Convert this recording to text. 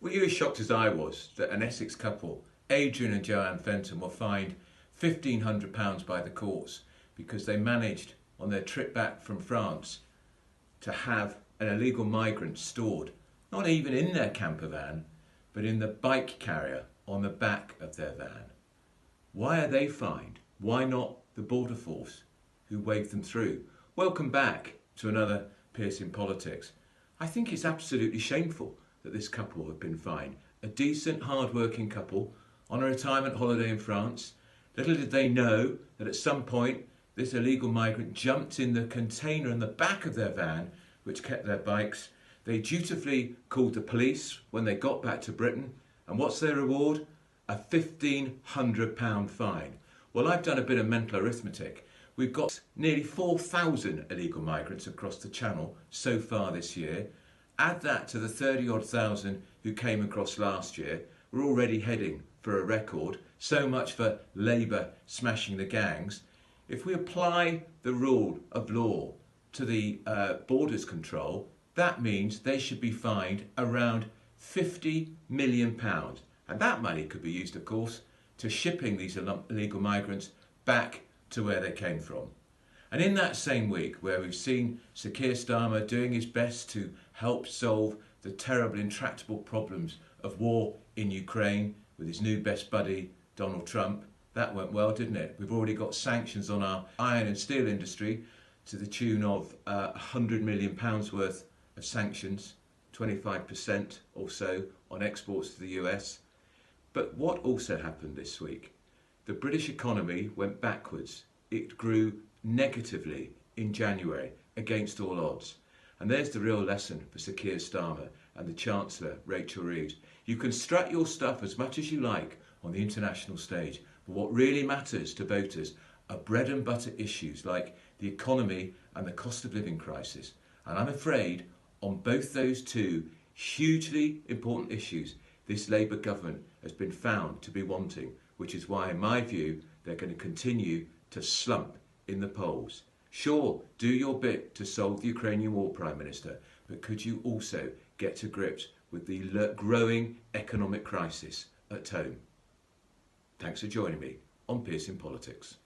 Were you as shocked as I was that an Essex couple, Adrian and Joanne Fenton, were fined £1,500 by the courts because they managed on their trip back from France to have an illegal migrant stored, not even in their camper van, but in the bike carrier on the back of their van? Why are they fined? Why not the border force who waved them through? Welcome back to another Pierce in Politics. I think it's absolutely shameful that this couple have been fined. A decent, hard-working couple on a retirement holiday in France. Little did they know that at some point this illegal migrant jumped in the container in the back of their van, which kept their bikes. They dutifully called the police when they got back to Britain. And what's their reward? A £1,500 fine. Well, I've done a bit of mental arithmetic. We've got nearly 4,000 illegal migrants across the Channel so far this year. Add that to the 30-odd thousand who came across last year. We're already heading for a record. So much for Labour smashing the gangs. If we apply the rule of law to the borders control, that means they should be fined around £50 million. And that money could be used, of course, to shipping these illegal migrants back to where they came from. And in that same week, where we've seen Sir Keir Starmer doing his best to help solve the terrible, intractable problems of war in Ukraine with his new best buddy, Donald Trump, that went well, didn't it? We've already got sanctions on our iron and steel industry to the tune of £100 million worth of sanctions, 25% or so on exports to the US. But what also happened this week? The British economy went backwards. It grew negatively in January against all odds. And there's the real lesson for Sir Keir Starmer and the Chancellor, Rachel Reeves. You can strut your stuff as much as you like on the international stage, but what really matters to voters are bread and butter issues like the economy and the cost of living crisis. And I'm afraid on both those two hugely important issues, this Labour government has been found to be wanting, which is why, in my view, they're going to continue to slump in the polls. Sure, do your bit to solve the Ukrainian war, Prime Minister, but could you also get to grips with the growing economic crisis at home? Thanks for joining me on Pierce in Politics.